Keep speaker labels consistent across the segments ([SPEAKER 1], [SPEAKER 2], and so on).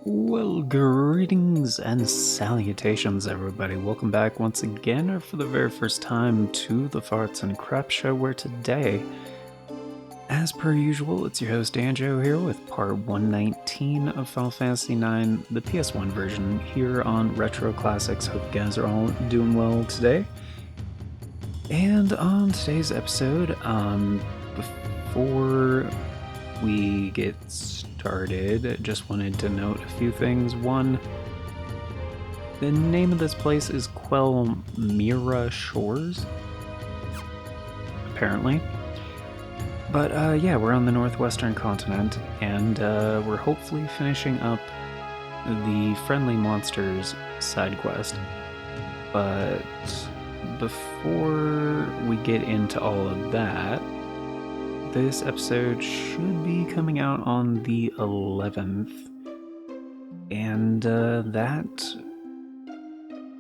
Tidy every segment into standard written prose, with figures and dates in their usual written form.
[SPEAKER 1] Well, greetings and salutations, everybody. Welcome back once again, or for the very first time, to the Farts and Crap Show, where today, as per usual, it's your host Anjo here with part 119 of Final Fantasy IX, the PS1 version, here on Retro Classics. Hope you guys are all doing well today. And on today's episode, before we get started, just wanted to note a few things. One, the name of this place is Quelmira Shores, apparently. But yeah, we're on the northwestern continent, and we're hopefully finishing up the Friendly Monsters side quest. But before we get into all of that, this episode should be coming out on the 11th, and the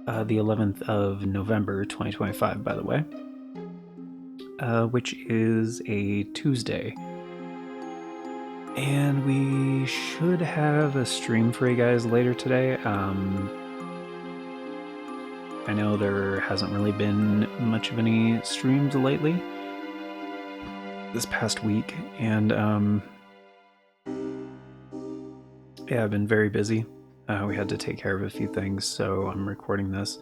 [SPEAKER 1] 11th of November 2025, by the way, which is a Tuesday. And we should have a stream for you guys later today. I know there hasn't really been much of any streams lately this past week, and yeah, I've been very busy. We had to take care of a few things, so I'm recording this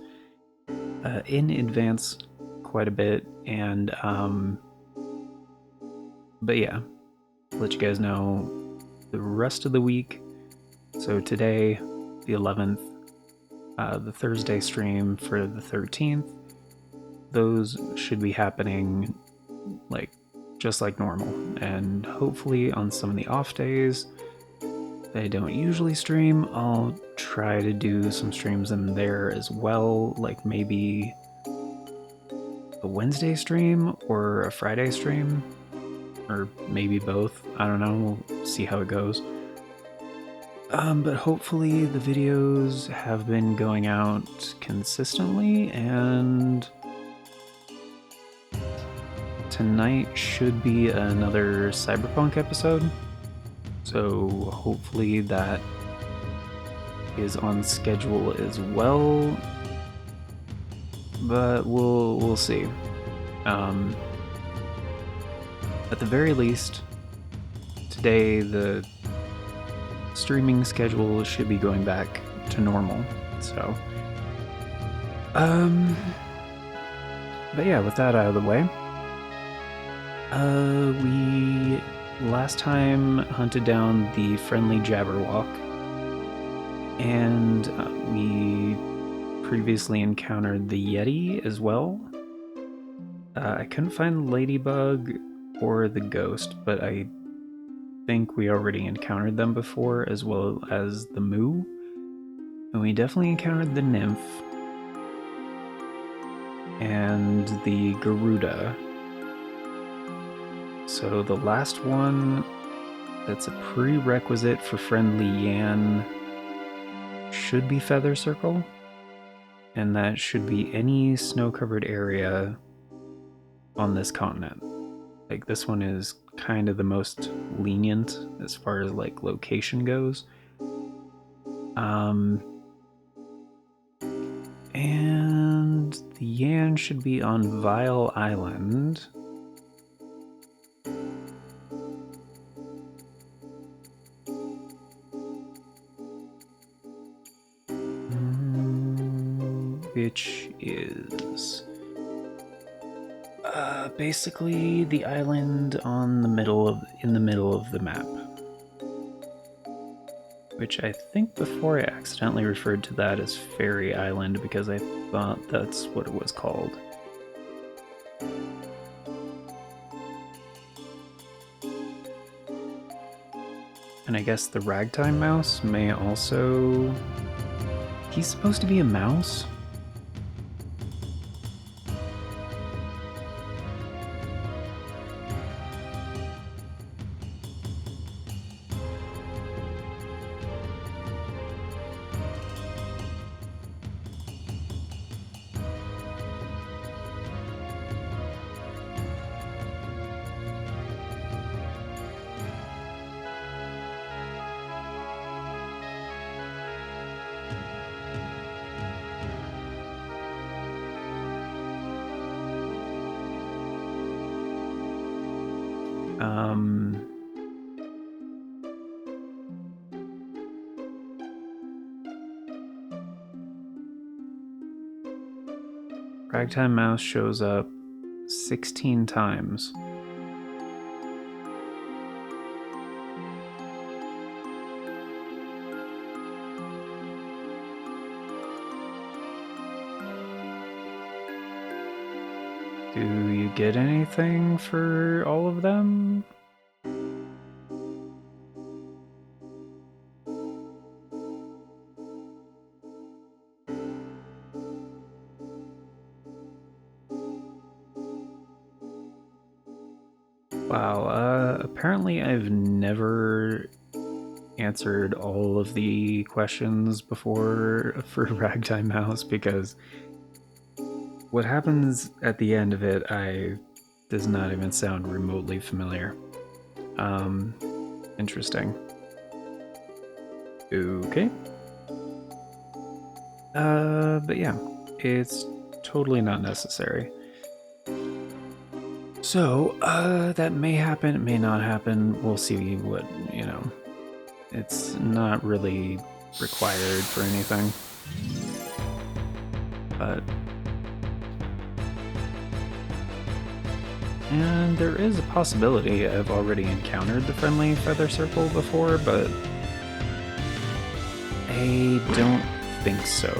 [SPEAKER 1] in advance quite a bit, and but yeah, let you guys know the rest of the week. So today, the 11th, the Thursday stream for the 13th, those should be happening just like normal, and hopefully on some of the off days that I don't usually stream, I'll try to do some streams in there as well, like maybe a Wednesday stream or a Friday stream, or maybe both. I don't know, we'll see how it goes. But hopefully the videos have been going out consistently, and tonight should be another Cyberpunk episode, so hopefully that is on schedule as well, but we'll see. At the very least, today the streaming schedule should be going back to normal, so but yeah, with that out of the way, we last time hunted down the friendly Jabberwock, and we previously encountered the Yeti as well. I couldn't find the Ladybug or the Ghost, but I think we already encountered them before, as well as the Moo, and we definitely encountered the Nymph and the Garuda. So the last one that's a prerequisite for friendly Yan should be Feather Circle, and that should be any snow-covered area on this continent. Like, this one is kind of the most lenient as far as like location goes. And the Yan should be on Vile Island. Which is basically the island in the middle of the map. Which I think before I accidentally referred to that as Fairy Island because I thought that's what it was called. And I guess the Ragtime Mouse may also... He's supposed to be a mouse? Ragtime Mouse shows up 16 times. Do you get anything for all of them? Wow, apparently I've never answered all of the questions before for Ragtime Mouse, because what happens at the end of it does not even sound remotely familiar. Interesting. Okay. But yeah, it's totally not necessary. So, that may happen, it may not happen. We'll see what, it's not really required for anything. But... And there is a possibility I've already encountered the friendly feather circle before, but I don't think so.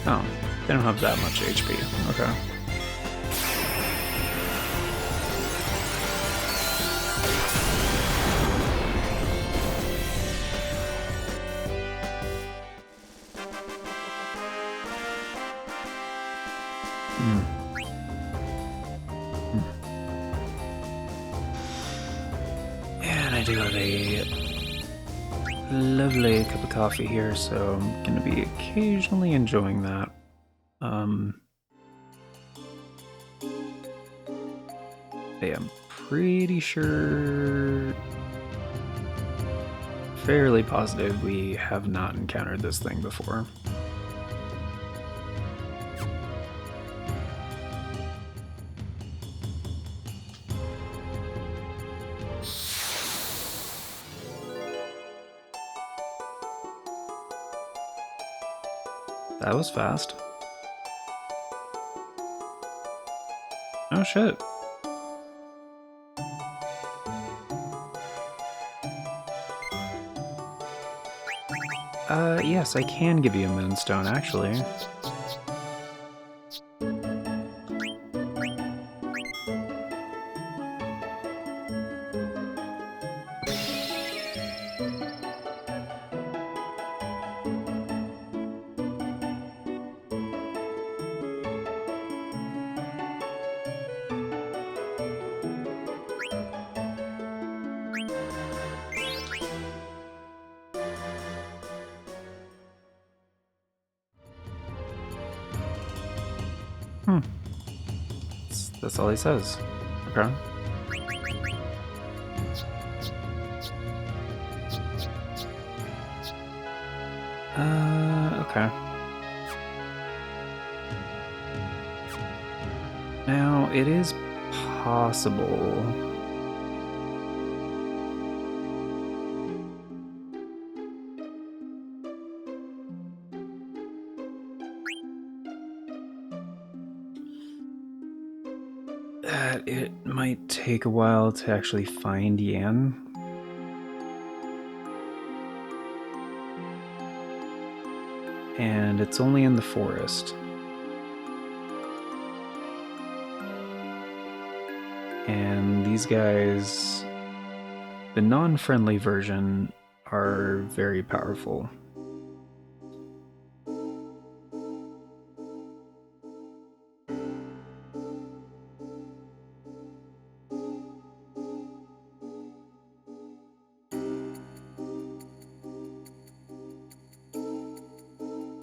[SPEAKER 1] Oh, they don't have that much HP. Okay. And I do have a lovely cup of coffee here, so I'm going to be occasionally enjoying that. I am pretty sure, fairly positive we have not encountered this thing before. That was fast. Oh shit. Yes, I can give you a moonstone, actually. That's all he says. Okay. Okay. Now, it is possible... that it might take a while to actually find Yan. And it's only in the forest. And these guys, the non-friendly version, are very powerful.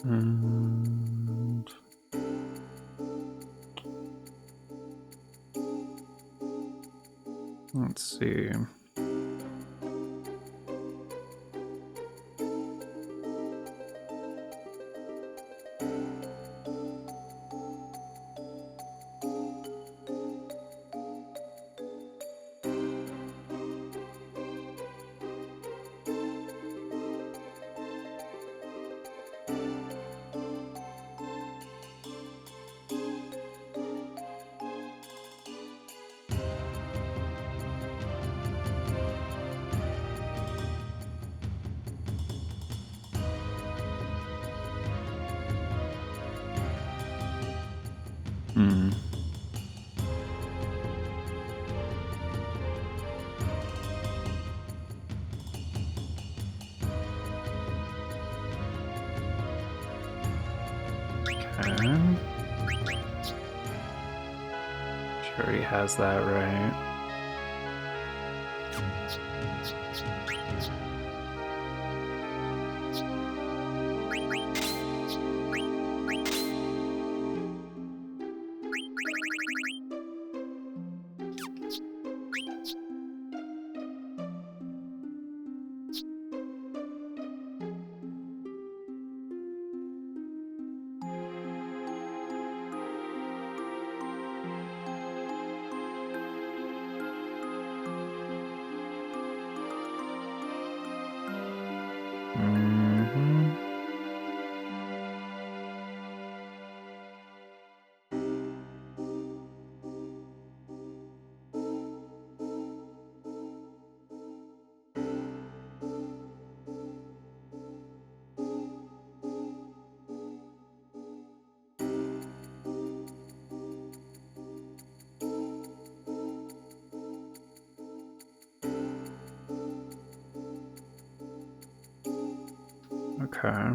[SPEAKER 1] And let's see. Okay. She already has that, right? Okay.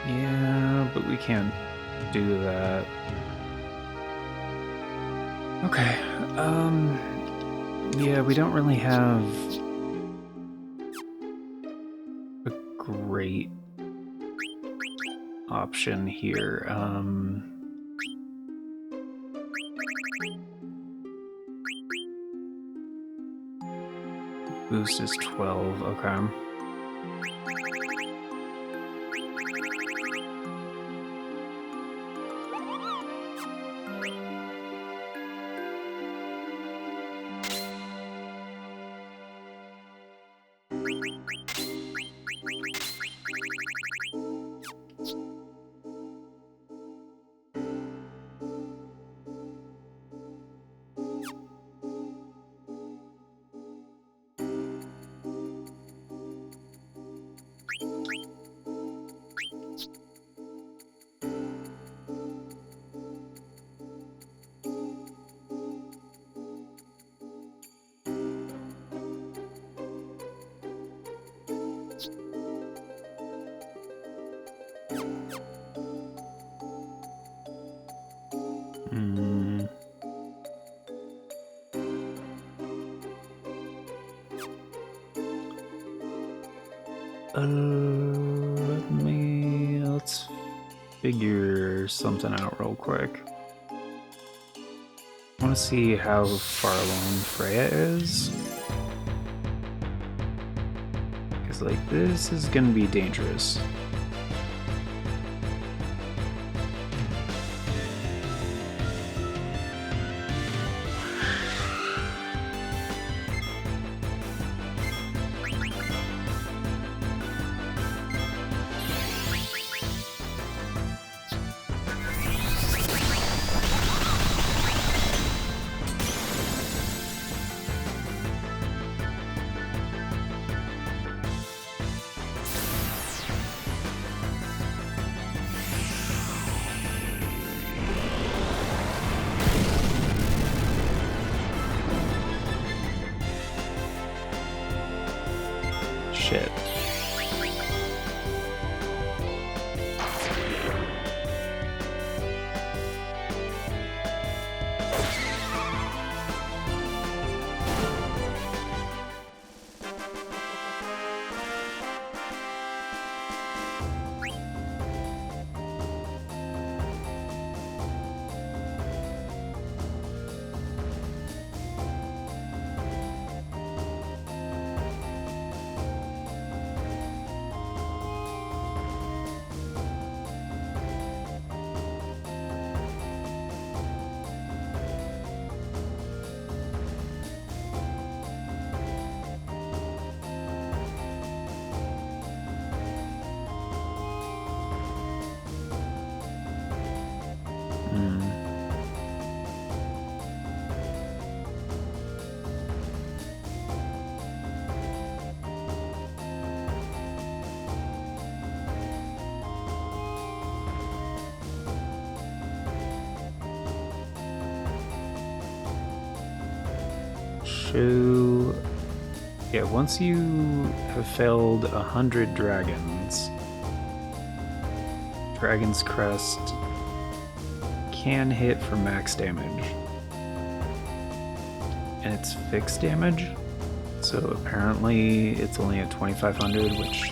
[SPEAKER 1] Yeah, but we can't do that. Okay. Yeah, we don't really have a great option here. Boost is 12, okay. Let's figure something out real quick. I want to see how far along Freya is. Because, like, this is gonna be dangerous. shit. Yeah, once you have failed 100 dragons, Dragon's Crest can hit for max damage. And it's fixed damage, so apparently it's only at 2500, which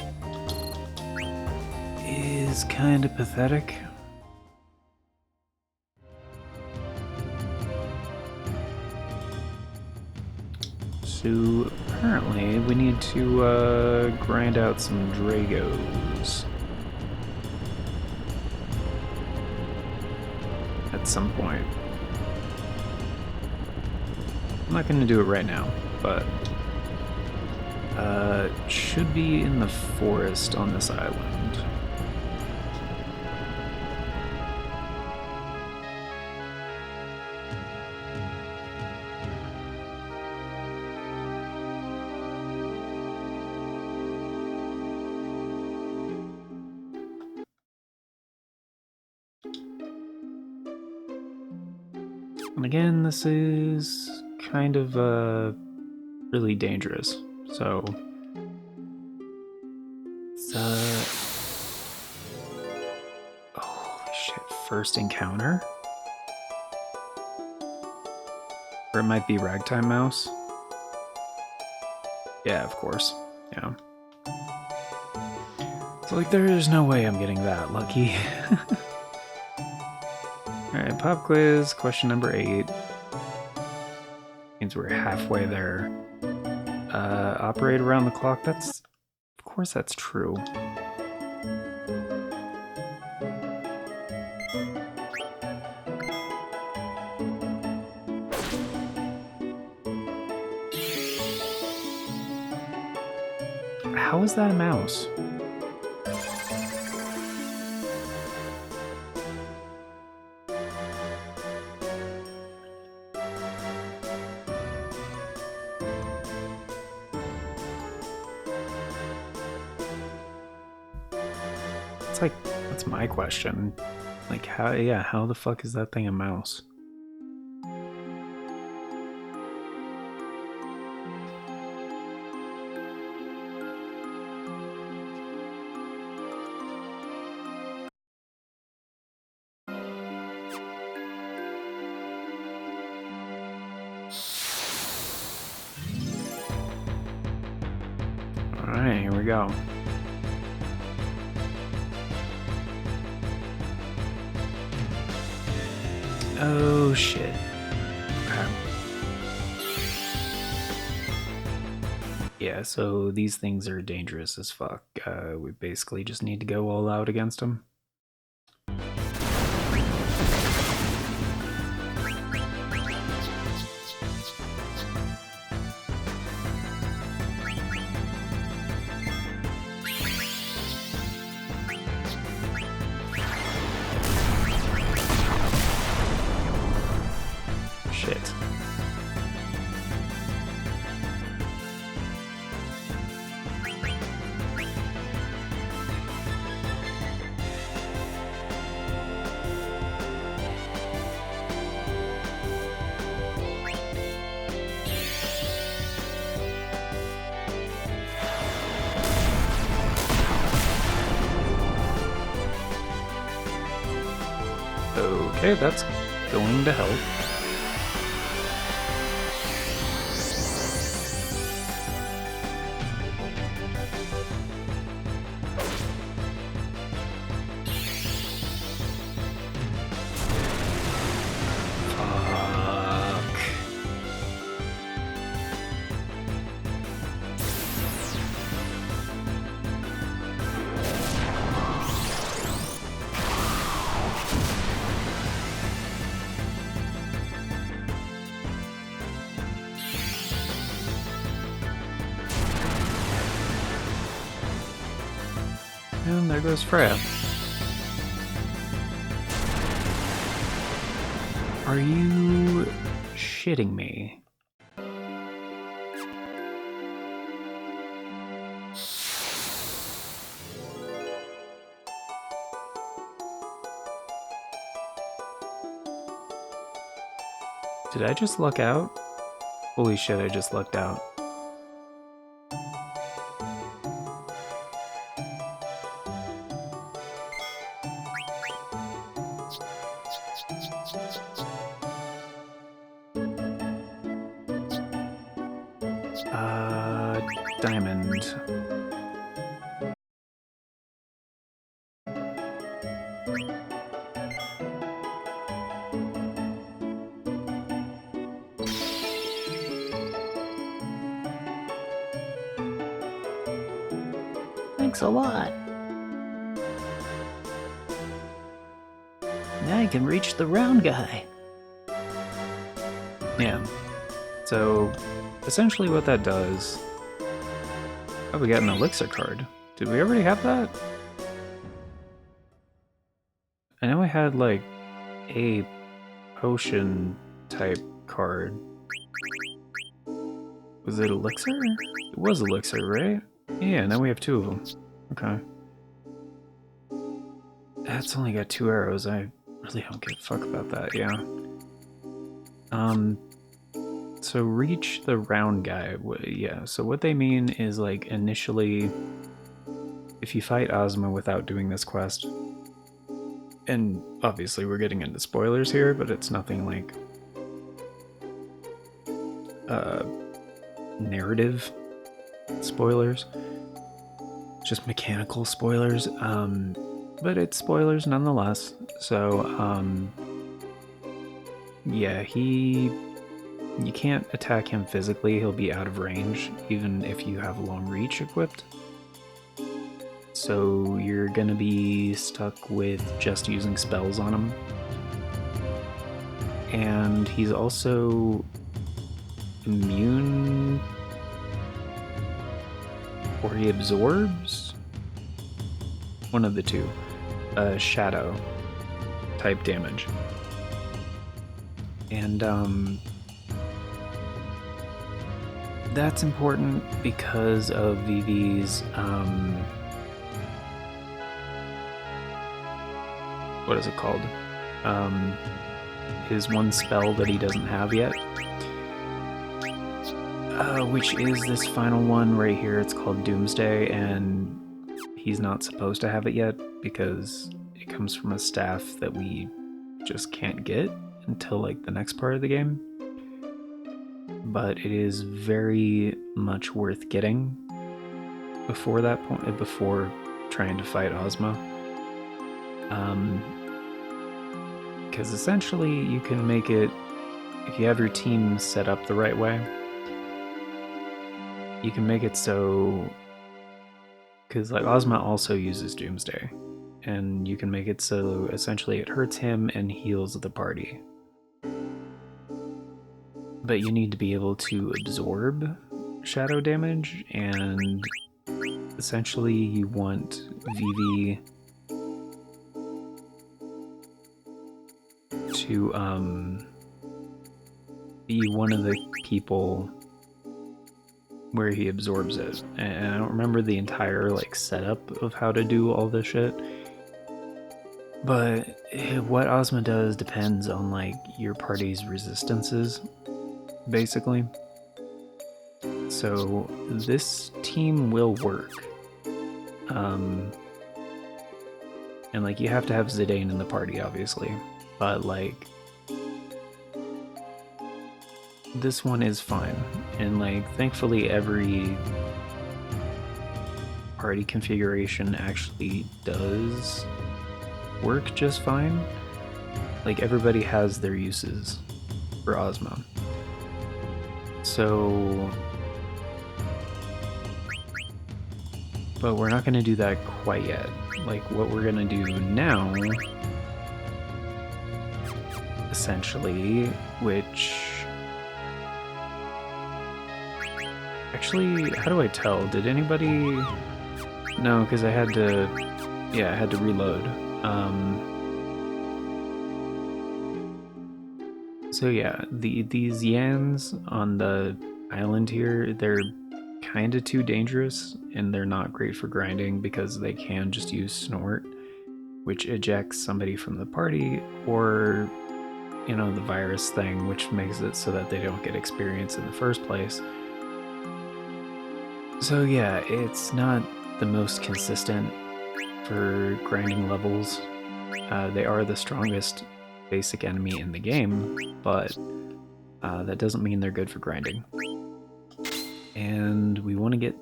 [SPEAKER 1] is kind of pathetic. So apparently we need to grind out some Dragos at some point. I'm not going to do it right now, but it should be in the forest on this island. And again, this is kind of really dangerous, so it's holy shit, first encounter? Or it might be Ragtime Mouse. Yeah, of course. Yeah. So like there's no way I'm getting that lucky. Alright, pop quiz, question number 8. Means we're halfway there. Operate around the clock, that's... Of course that's true. How is that a mouse? It's like, that's my question. Like, how the fuck is that thing a mouse? Alright, here we go. Oh shit. Okay. Yeah, so these things are dangerous as fuck. We basically just need to go all out against them. Shit. Okay, that's going to help. And there goes Freya. Are you shitting me? Did I just luck out? Holy shit, I just lucked out. Diamond.
[SPEAKER 2] Thanks a lot. Now I can reach the round guy.
[SPEAKER 1] Yeah. So, essentially what that does... Oh, we got an elixir card. Did we already have that? I know I had, like, a potion type card. Was it elixir? It was elixir, right? Yeah, now we have two of them. Okay. That's only got 2 arrows. I really don't give a fuck about that, yeah. So reach the round guy. Yeah, so what they mean is, like, initially, if you fight Ozma without doing this quest, and obviously we're getting into spoilers here, but it's nothing like narrative spoilers, just mechanical spoilers, but it's spoilers nonetheless. So yeah, you can't attack him physically. He'll be out of range even if you have long reach equipped, so you're gonna be stuck with just using spells on him. And he's also immune, or he absorbs, one of the two, shadow type damage. And that's important because of Vivi's what is it called? His one spell that he doesn't have yet, which is this final one right here. It's called Doomsday, and he's not supposed to have it yet because it comes from a staff that we just can't get until, like, the next part of the game. But it is very much worth getting before that point, before trying to fight Ozma. Because essentially you can make it, if you have your team set up the right way, you can make it so, because, like, Ozma also uses Doomsday, and you can make it so essentially it hurts him and heals the party. But you need to be able to absorb shadow damage, and essentially you want Vivi to be one of the people where he absorbs it. And I don't remember the entire, like, setup of how to do all this shit, but what Ozma does depends on, like, your party's resistances, basically. So this team will work. And, like, you have to have Zidane in the party, obviously. but like this one is fine. And like thankfully every party configuration actually does work just fine. Like everybody has their uses for Ozma. So, but we're not going to do that quite yet. Like what we're going to do now, essentially, which actually, how do I tell? Did anybody? No, because I had to. Yeah, I had to reload. So yeah, these Yans on the island here, they're kind of too dangerous, and they're not great for grinding because they can just use Snort, which ejects somebody from the party, or you know, the virus thing, which makes it so that they don't get experience in the first place. So yeah, it's not the most consistent for grinding levels. They are the strongest basic enemy in the game, but that doesn't mean they're good for grinding. And we want to get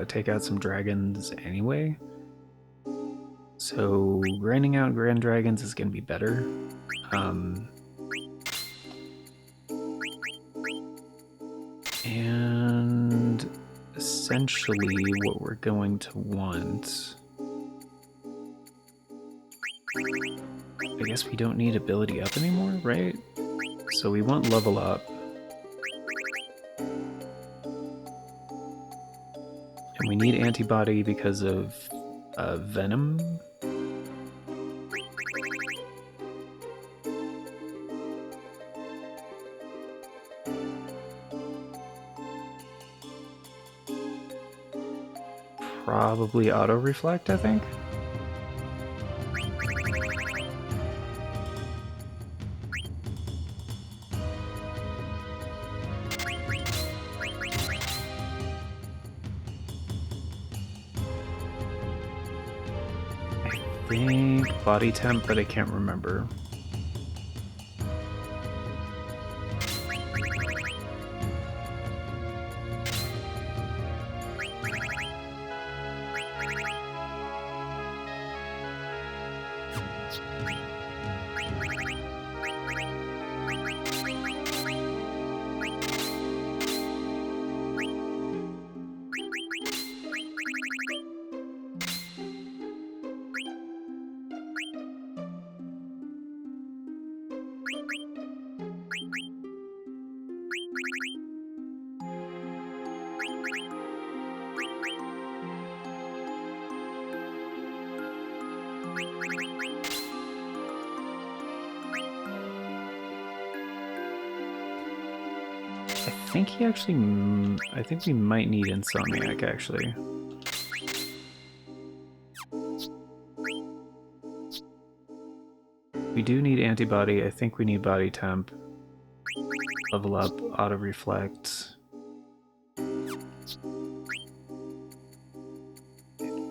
[SPEAKER 1] take out some dragons anyway. So grinding out grand dragons is going to be better. And essentially what we're going to want... I guess we don't need ability up anymore, right? So we want level up. And we need antibody because of venom. Probably auto reflect, I think. I think body temp, but I can't remember. I think he actually... I think we might need Insomniac, actually. We do need antibody. I think we need body temp. Level up, auto reflect. I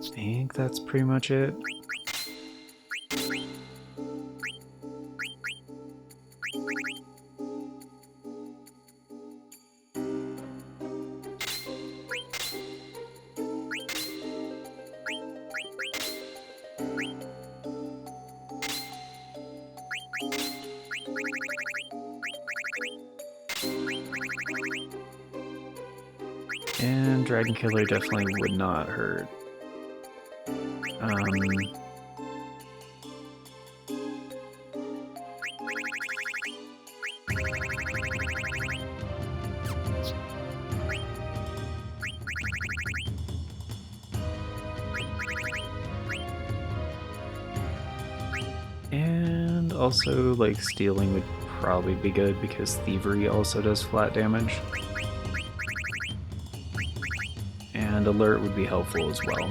[SPEAKER 1] think that's pretty much it. And Dragon Killer definitely would not hurt. And also, like, stealing would probably be good because thievery also does flat damage. And alert would be helpful as well.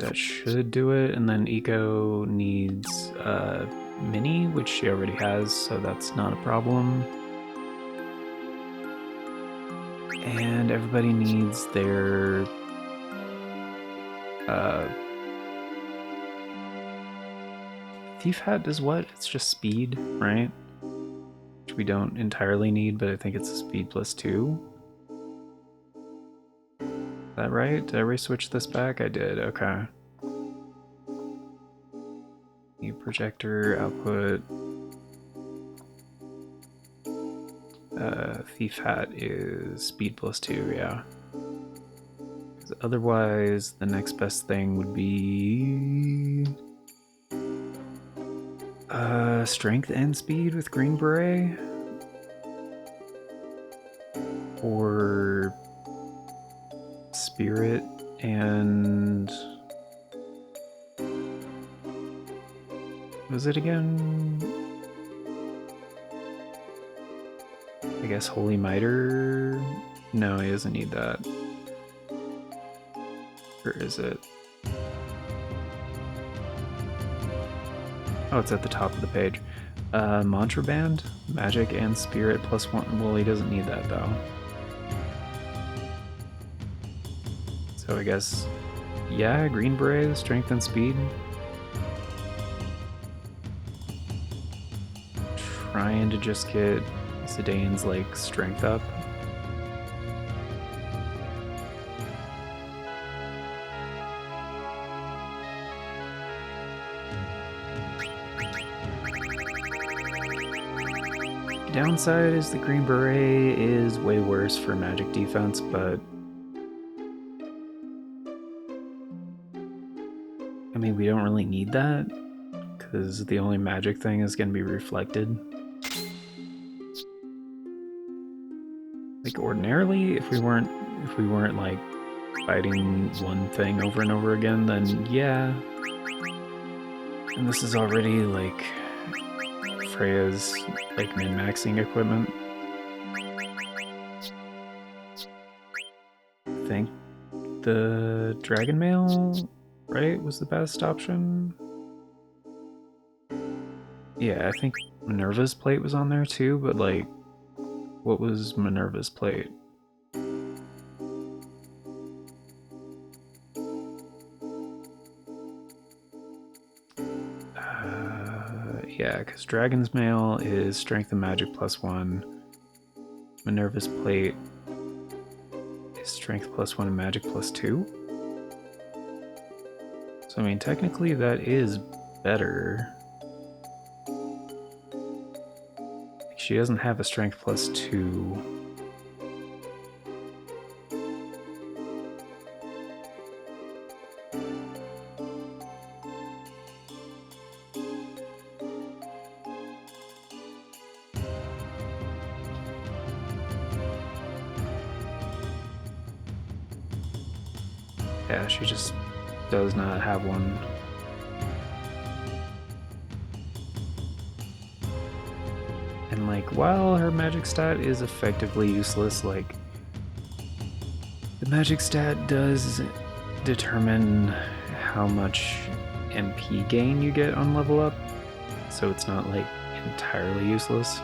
[SPEAKER 1] that should do it. And then Eco needs Mini, which she already has, so that's not a problem. And everybody needs their Thief Hat does what? It's just speed, right? Which we don't entirely need, but I think it's a speed +2. Is that right? Did I re-switch this back? I did, okay. The projector output. Thief Hat is speed +2, yeah. Because otherwise, the next best thing would be strength and speed with Green Beret, or spirit and what was it again? I guess Holy Miter? No, he doesn't need that. Where is it? Oh, it's at the top of the page. Mantra Band, Magic and Spirit +1. Well, he doesn't need that though. So I guess, yeah, Green Beret, Strength and Speed. Trying to just get Zidane's like strength up. Downside is the Green Beret is way worse for magic defense, but I mean, we don't really need that because the only magic thing is going to be reflected. Like ordinarily, if we weren't like fighting one thing over and over again, then yeah. And this is already like Freya's like min-maxing equipment. I think the Dragon Mail, right, was the best option. Yeah, I think Minerva's plate was on there too, but like, what was Minerva's plate? Yeah, because Dragon's Mail is Strength and Magic +1. Minerva's plate is Strength +1 and Magic +2. So I mean, technically that is better. She doesn't have a Strength +2. Yeah, she just does not have one. And like, while her magic stat is effectively useless, like, the magic stat does determine how much MP gain you get on level up, so it's not like entirely useless.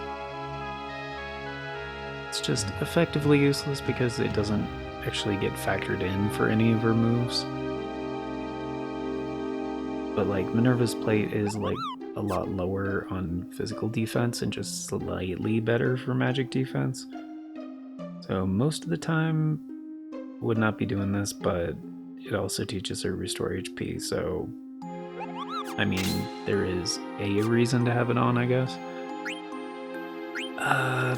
[SPEAKER 1] It's just effectively useless because it doesn't actually get factored in for any of her moves. But like Minerva's plate is like a lot lower on physical defense and just slightly better for magic defense. So most of the time would not be doing this, but it also teaches her restore HP, so I mean, there is a reason to have it on, I guess.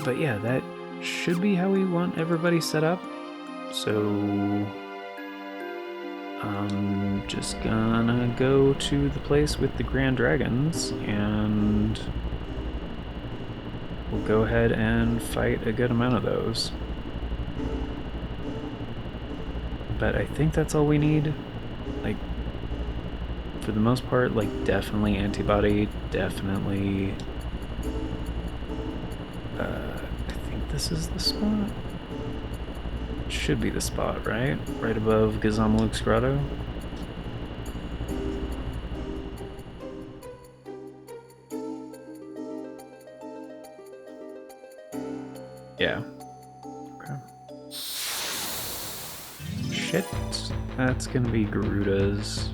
[SPEAKER 1] But yeah, that should be how we want everybody set up. So I'm just gonna go to the place with the Grand Dragons and we'll go ahead and fight a good amount of those. But I think that's all we need. Like, for the most part, like, definitely antibody, definitely... I think this is the spot? Should be the spot, right? Right above Gazamluk's Grotto. shit. That's gonna be Garuda's.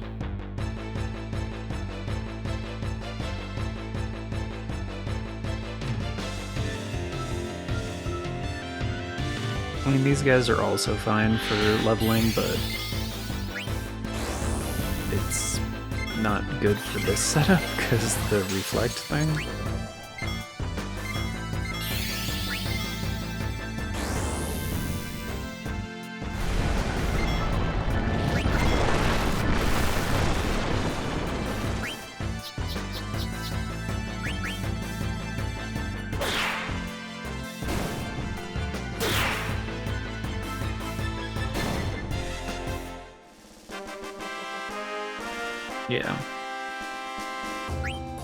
[SPEAKER 1] I mean, these guys are also fine for leveling, but it's not good for this setup because the reflect thing. Yeah.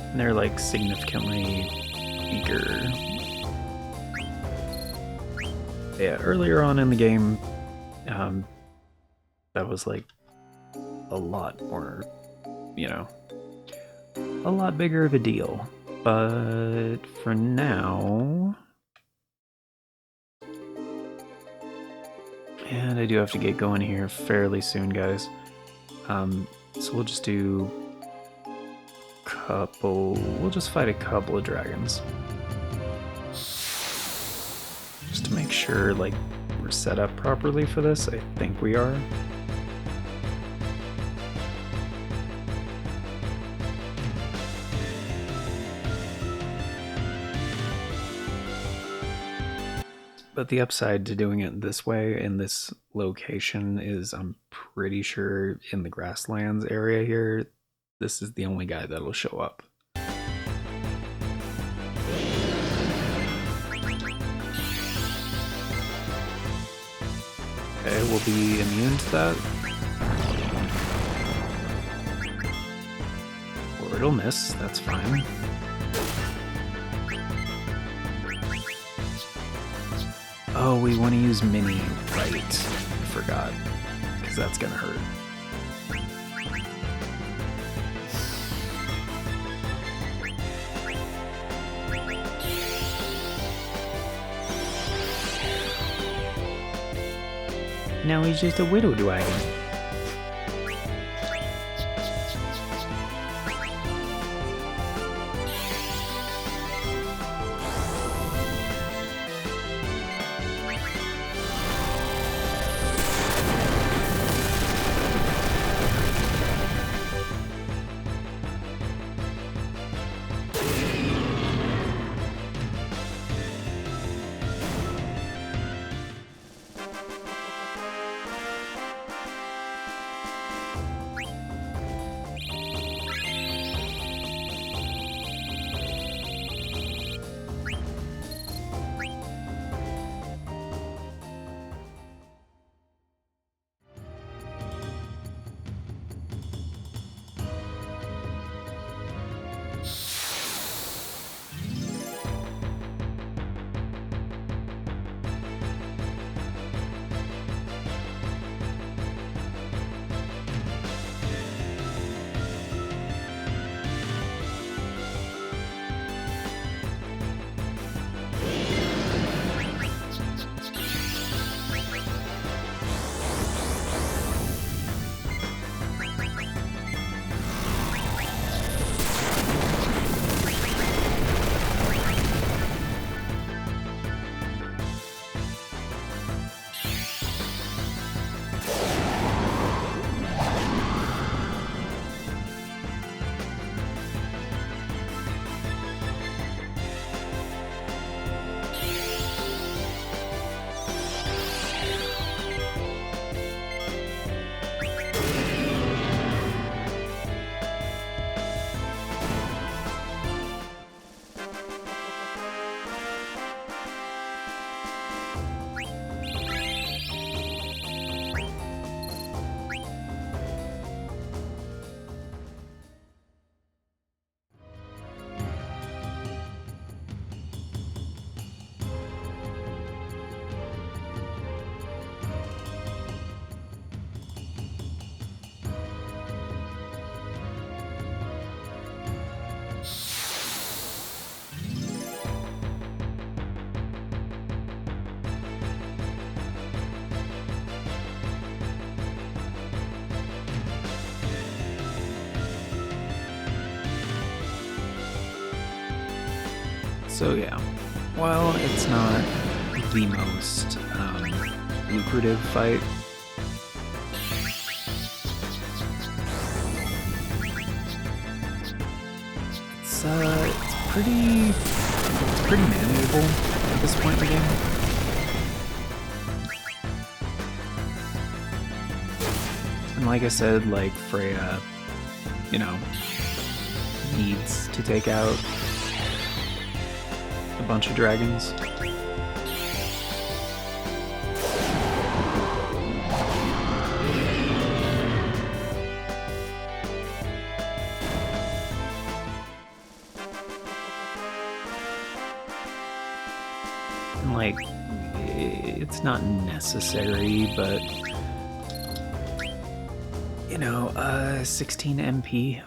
[SPEAKER 1] And they're like significantly weaker. Yeah, earlier on in the game, that was like a lot more, you know, a lot bigger of a deal. But for now, and I do have to get going here fairly soon, guys. So we'll just do we'll just fight a couple of dragons. Just to make sure, like, we're set up properly for this. I think we are. But the upside to doing it this way in this location is I'm pretty sure in the grasslands area here, this is the only guy that'll show up. Okay, we'll be immune to that. Or it'll miss, that's fine. Oh, we want to use mini, right? I forgot, because that's gonna hurt. Now he's just a widow dragon. So yeah, while it's not the most lucrative fight, it's pretty manageable at this point in the game. And like I said, like Freya, you know, needs to take out a bunch of dragons. And like, it's not necessary, but you know, 16 MP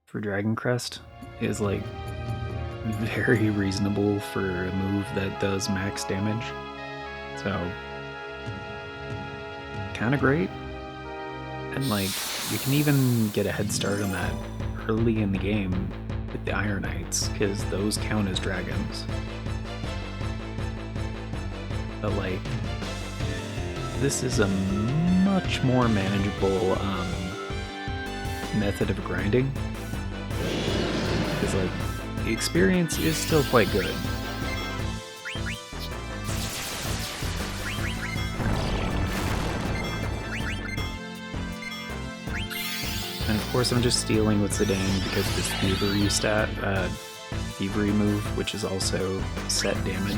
[SPEAKER 1] for Dragon Crest is like very reasonable for a move that does max damage. So, kind of great. And like, you can even get a head start on that early in the game with the Iron Knights, because those count as dragons. But like, this is a much more manageable method of grinding. Because like, the experience is still quite good. And of course I'm just stealing with Zidane because of this Thievery stat, Thievery move, which is also set damage.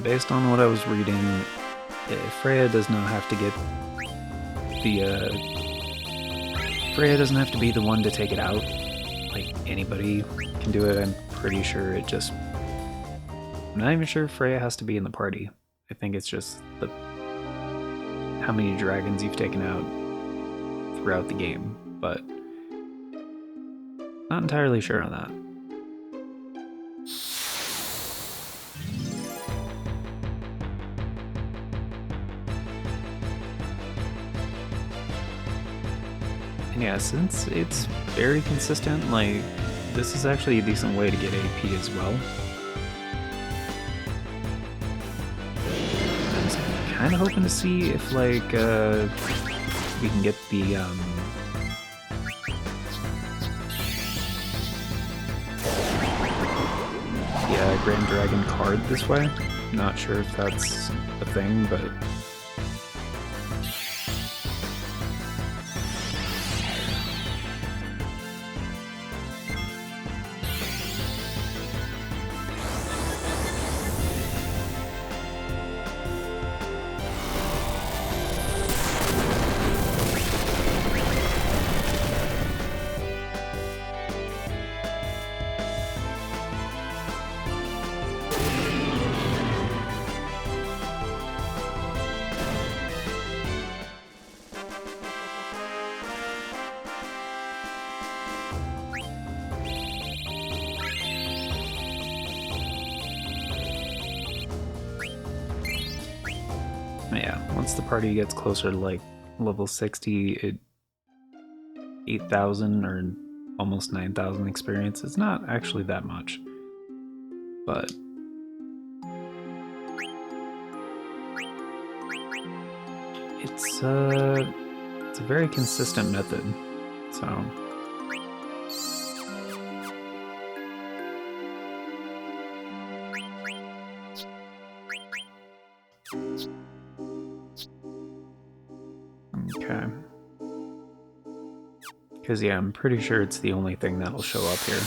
[SPEAKER 1] Based on what I was reading, Freya does not have to get the Freya doesn't have to be the one to take it out. Like, anybody can do it. I'm pretty sure it just, I'm not even sure Freya has to be in the party. I think it's just the how many dragons you've taken out throughout the game, but not entirely sure on that. Yeah, since it's very consistent, like, this is actually a decent way to get AP as well. I was kind of hoping to see if, like, we can get the, Grand Dragon card this way. Not sure if that's a thing, but yeah, once the party gets closer to like level 60, 8,000 or almost 9,000 experience. It's not actually that much, but it's a very consistent method, so. Okay. Because, yeah, I'm pretty sure it's the only thing that'll show up here.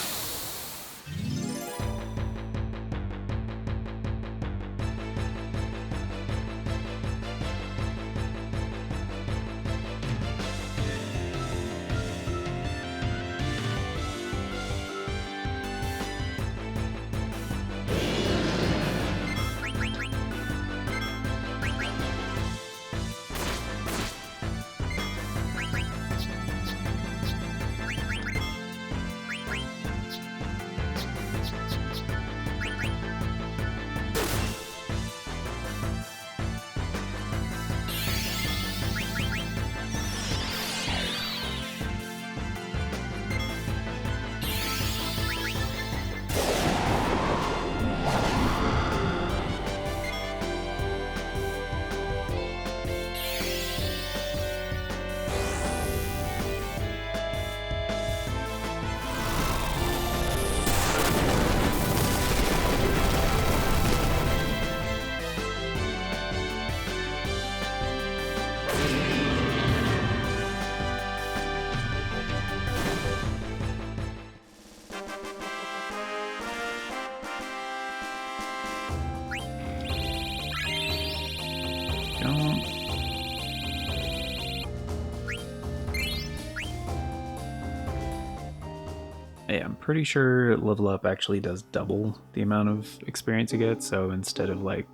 [SPEAKER 1] Yeah, I'm pretty sure level up actually does double the amount of experience you get, so instead of like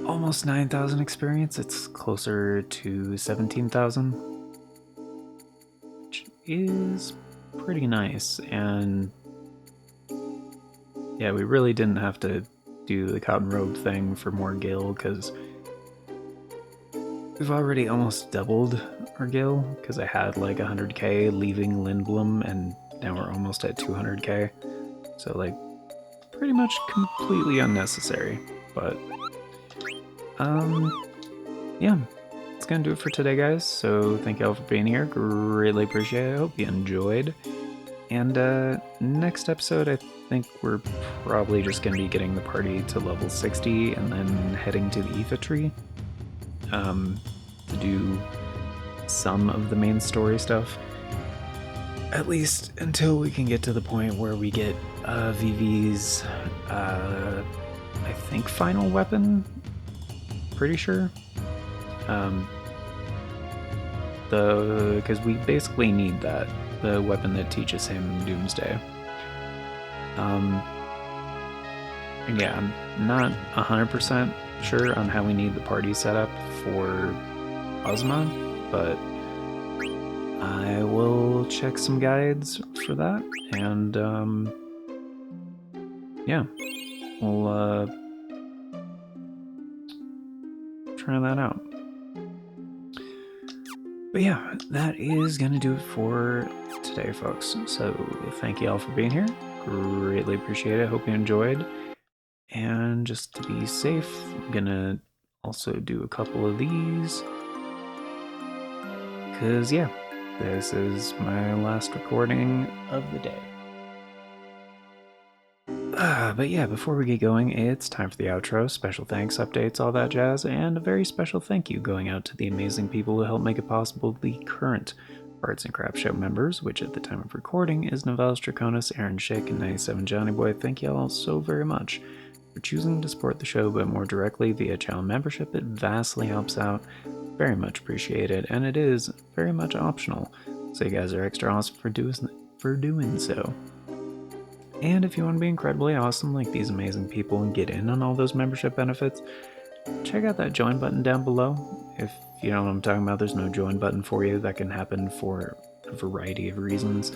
[SPEAKER 1] almost 9,000 experience, it's closer to 17,000, which is pretty nice. And yeah, we really didn't have to do the cotton robe thing for more gil because we've already almost doubled our gil because I had like 100k leaving Lindblom and now we're almost at 200k. So like pretty much completely unnecessary. But yeah, that's gonna do it for today, guys. So thank you all for being here. Greatly appreciate it. I hope you enjoyed. And next episode, I think we're probably just gonna be getting the party to level 60 and then heading to the Aoife tree to do some of the main story stuff. At least until we can get to the point where we get VV's, I think, final weapon. Pretty sure. Because we basically need that, the weapon that teaches him Doomsday. And yeah, I'm not 100% sure on how we need the party set up for Ozma, but I will check some guides for that, and yeah, we'll try that out. But yeah, that is gonna do it for today, folks. So thank you all for being here. Greatly appreciate it. Hope you enjoyed. And just to be safe, I'm gonna also do a couple of these. Because yeah, this is my last recording of the day. But yeah, before we get going, it's time for the outro. Special thanks, updates, all that jazz, and a very special thank you going out to the amazing people who helped make it possible, the current Arts and Crafts Show members, which at the time of recording is Novelis Draconis, Aaron Schick, and 97 Johnny Boy. Thank you all so very much for choosing to support the show, but more directly via channel membership. It vastly helps out. Very much appreciated, and it is very much optional, so you guys are extra awesome for doing so. And if you want to be incredibly awesome like these amazing people and get in on all those membership benefits, check out that join button down below. If you don't know what I'm talking about, there's no join button for you. That can happen for a variety of reasons.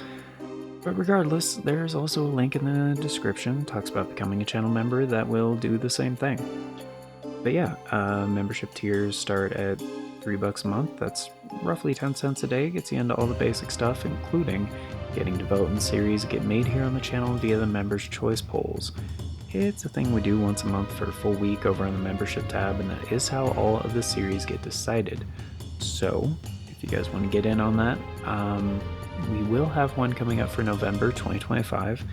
[SPEAKER 1] But regardless, there's also a link in the description. It talks about becoming a channel member that will do the same thing. But yeah, membership tiers start at $3 a month. That's roughly 10 cents a day. Gets you into all the basic stuff, including getting to vote in series get made here on the channel via the members' choice polls. It's a thing we do once a month for a full week over on the membership tab, and that is how all of the series get decided. So, if you guys want to get in on that, we will have one coming up for November 2025.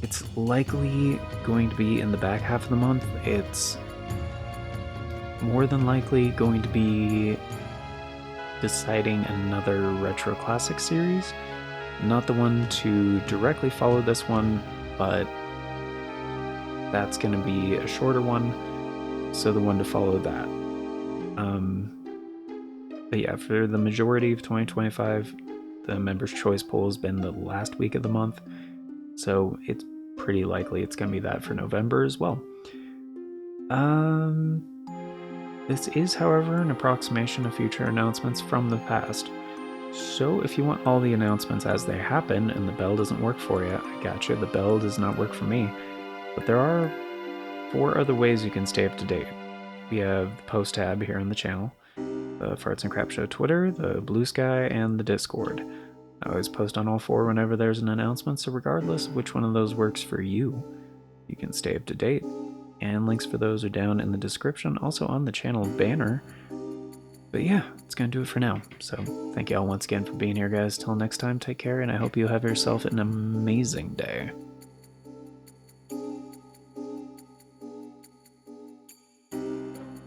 [SPEAKER 1] It's likely going to be in the back half of the month. It's more than likely going to be deciding another retro classic series. Not the one to directly follow this one, but that's going to be a shorter one, so the one to follow that. But yeah, for the majority of 2025, the members' choice poll has been the last week of the month, so it's pretty likely it's going to be that for November as well. This is, however, an approximation of future announcements from the past. So if you want all the announcements as they happen and the bell doesn't work for you, I gotcha, the bell does not work for me. But there are 4 other ways you can stay up to date. We have the post tab here on the channel, the Farts and Crap Show Twitter, the Bluesky, and the Discord. I always post on all 4 whenever there's an announcement, so regardless of which one of those works for you, you can stay up to date. And links for those are down in the description, also on the channel banner. But yeah, it's going to do it for now. So thank you all once again for being here, guys. Till next time, take care, and I hope you have yourself an amazing day.